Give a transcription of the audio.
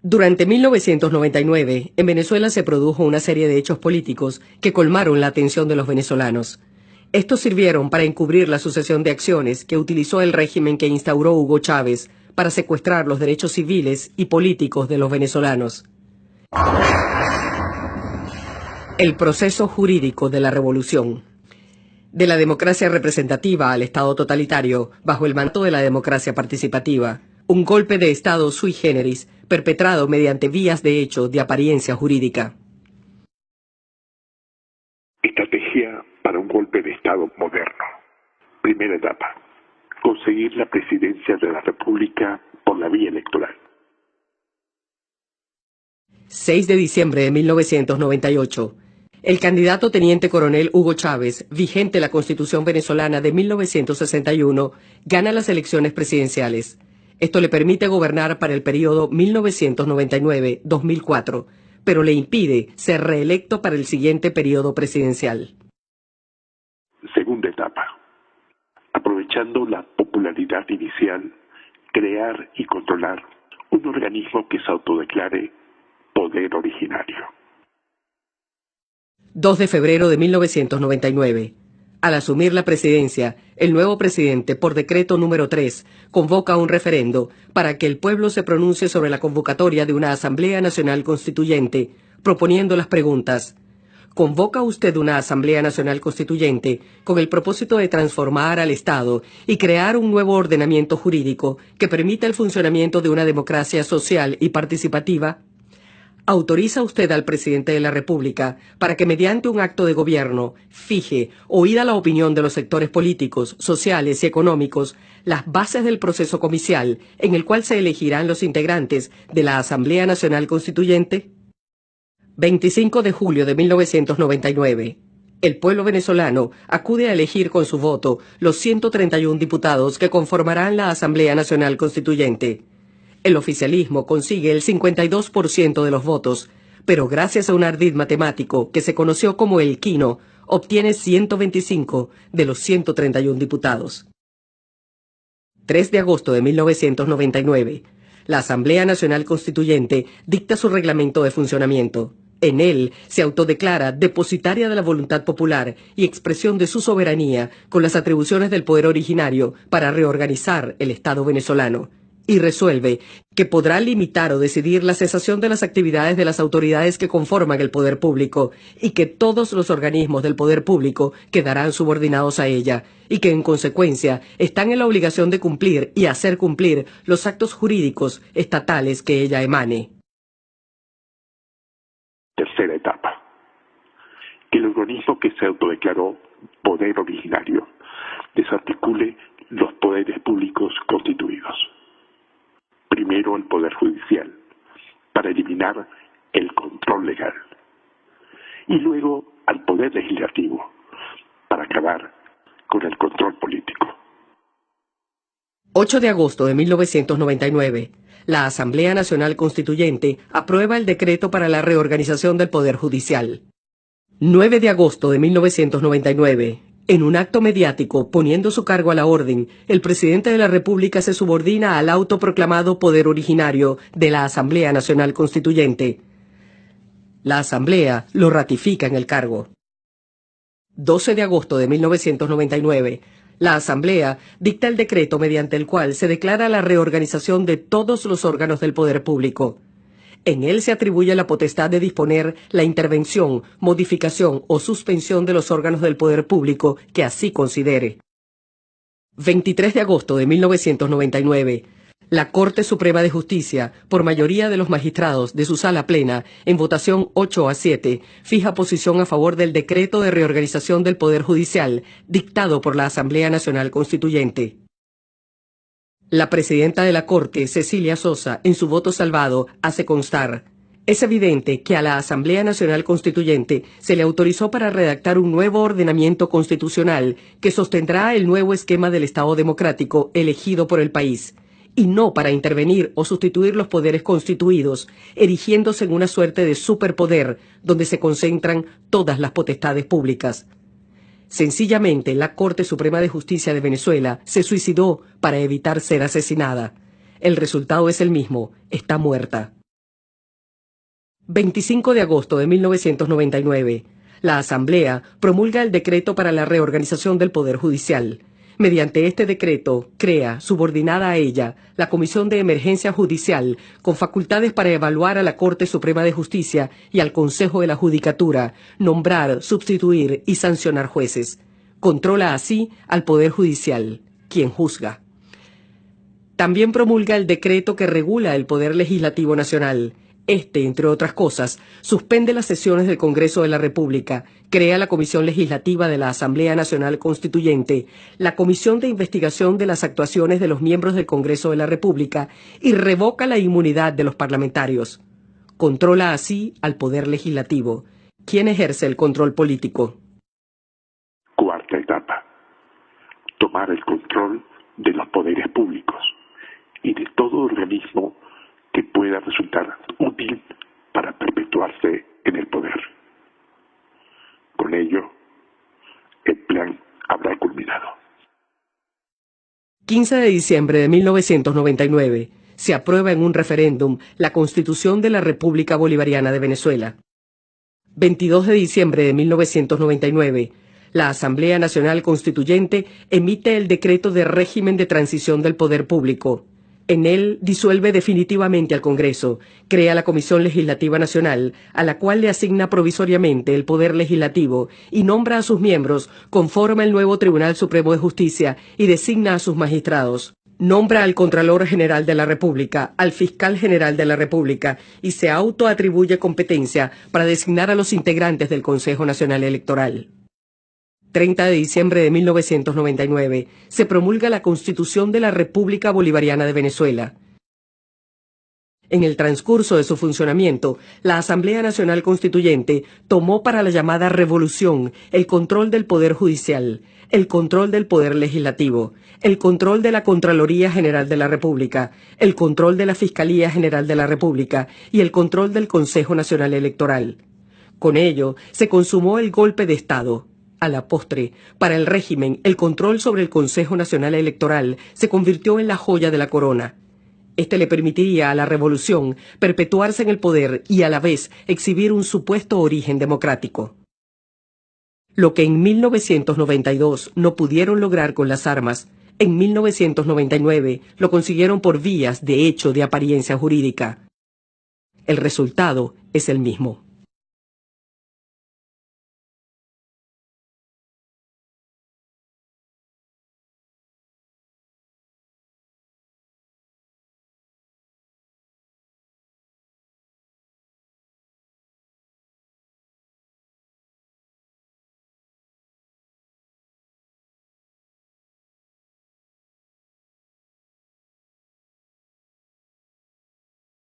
Durante 1999, en Venezuela se produjo una serie de hechos políticos que colmaron la atención de los venezolanos. Estos sirvieron para encubrir la sucesión de acciones que utilizó el régimen que instauró Hugo Chávez para secuestrar los derechos civiles y políticos de los venezolanos. El proceso jurídico de la revolución. De la democracia representativa al Estado totalitario, bajo el manto de la democracia participativa, un golpe de Estado sui generis, perpetrado mediante vías de hecho de apariencia jurídica. Estrategia para un golpe de Estado moderno. Primera etapa. Conseguir la presidencia de la República por la vía electoral. 6 de diciembre de 1998. El candidato teniente coronel Hugo Chávez, vigente la Constitución venezolana de 1961, gana las elecciones presidenciales. Esto le permite gobernar para el periodo 1999-2004, pero le impide ser reelecto para el siguiente periodo presidencial. Segunda etapa. Aprovechando la popularidad inicial, crear y controlar un organismo que se autodeclare poder originario. 2 de febrero de 1999. Al asumir la presidencia, el nuevo presidente, por decreto número 3, convoca un referendo para que el pueblo se pronuncie sobre la convocatoria de una Asamblea Nacional Constituyente, proponiendo las preguntas: ¿convoca usted una Asamblea Nacional Constituyente con el propósito de transformar al Estado y crear un nuevo ordenamiento jurídico que permita el funcionamiento de una democracia social y participativa? ¿Autoriza usted al presidente de la República para que mediante un acto de gobierno fije, oída la opinión de los sectores políticos, sociales y económicos, las bases del proceso comicial en el cual se elegirán los integrantes de la Asamblea Nacional Constituyente? 25 de julio de 1999. El pueblo venezolano acude a elegir con su voto los 131 diputados que conformarán la Asamblea Nacional Constituyente. El oficialismo consigue el 52% de los votos, pero gracias a un ardid matemático que se conoció como el Quino, obtiene 125 de los 131 diputados. 3 de agosto de 1999. La Asamblea Nacional Constituyente dicta su reglamento de funcionamiento. En él se autodeclara depositaria de la voluntad popular y expresión de su soberanía con las atribuciones del poder originario para reorganizar el Estado venezolano. Y resuelve que podrá limitar o decidir la cesación de las actividades de las autoridades que conforman el poder público y que todos los organismos del poder público quedarán subordinados a ella y que en consecuencia están en la obligación de cumplir y hacer cumplir los actos jurídicos estatales que ella emane. Tercera etapa. Que el organismo que se autodeclaró poder originario desarticule los poderes públicos constituidos. Primero el Poder Judicial, para eliminar el control legal. Y luego al Poder Legislativo, para acabar con el control político. 8 de agosto de 1999. La Asamblea Nacional Constituyente aprueba el decreto para la reorganización del Poder Judicial. 9 de agosto de 1999. En un acto mediático, poniendo su cargo a la orden, el presidente de la República se subordina al autoproclamado poder originario de la Asamblea Nacional Constituyente. La Asamblea lo ratifica en el cargo. 12 de agosto de 1999. La Asamblea dicta el decreto mediante el cual se declara la reorganización de todos los órganos del poder público. En él se atribuye la potestad de disponer la intervención, modificación o suspensión de los órganos del poder público que así considere. 23 de agosto de 1999. La Corte Suprema de Justicia, por mayoría de los magistrados de su sala plena, en votación 8-7, fija posición a favor del decreto de reorganización del Poder Judicial, dictado por la Asamblea Nacional Constituyente. La presidenta de la Corte, Cecilia Sosa, en su voto salvado, hace constar: es evidente que a la Asamblea Nacional Constituyente se le autorizó para redactar un nuevo ordenamiento constitucional que sostendrá el nuevo esquema del Estado democrático elegido por el país, y no para intervenir o sustituir los poderes constituidos, erigiéndose en una suerte de superpoder donde se concentran todas las potestades públicas. Sencillamente, la Corte Suprema de Justicia de Venezuela se suicidó para evitar ser asesinada. El resultado es el mismo: está muerta. 25 de agosto de 1999. La Asamblea promulga el decreto para la reorganización del Poder Judicial. Mediante este decreto, crea, subordinada a ella, la Comisión de Emergencia Judicial, con facultades para evaluar a la Corte Suprema de Justicia y al Consejo de la Judicatura, nombrar, sustituir y sancionar jueces. Controla así al Poder Judicial, quien juzga. También promulga el decreto que regula el Poder Legislativo Nacional. Este, entre otras cosas, suspende las sesiones del Congreso de la República, crea la Comisión Legislativa de la Asamblea Nacional Constituyente, la Comisión de Investigación de las actuaciones de los miembros del Congreso de la República y revoca la inmunidad de los parlamentarios. Controla así al Poder Legislativo. ¿Quién ejerce el control político? Cuarta etapa. Tomar el control de los poderes públicos y de todo organismo que pueda resultar útil para perpetuarse en el poder. Con ello, el plan habrá culminado. 15 de diciembre de 1999. Se aprueba en un referéndum la Constitución de la República Bolivariana de Venezuela. 22 de diciembre de 1999. La Asamblea Nacional Constituyente emite el decreto de régimen de transición del poder público. En él disuelve definitivamente al Congreso, crea la Comisión Legislativa Nacional, a la cual le asigna provisoriamente el Poder Legislativo y nombra a sus miembros, conforma el nuevo Tribunal Supremo de Justicia y designa a sus magistrados. Nombra al Contralor General de la República, al Fiscal General de la República y se autoatribuye competencia para designar a los integrantes del Consejo Nacional Electoral. 30 de diciembre de 1999, se promulga la Constitución de la República Bolivariana de Venezuela. En el transcurso de su funcionamiento, la Asamblea Nacional Constituyente tomó para la llamada revolución el control del Poder Judicial, el control del Poder Legislativo, el control de la Contraloría General de la República, el control de la Fiscalía General de la República y el control del Consejo Nacional Electoral. Con ello, se consumó el golpe de Estado. A la postre, para el régimen, el control sobre el Consejo Nacional Electoral se convirtió en la joya de la corona. Este le permitiría a la revolución perpetuarse en el poder y a la vez exhibir un supuesto origen democrático. Lo que en 1992 no pudieron lograr con las armas, en 1999 lo consiguieron por vías de hecho de apariencia jurídica. El resultado es el mismo.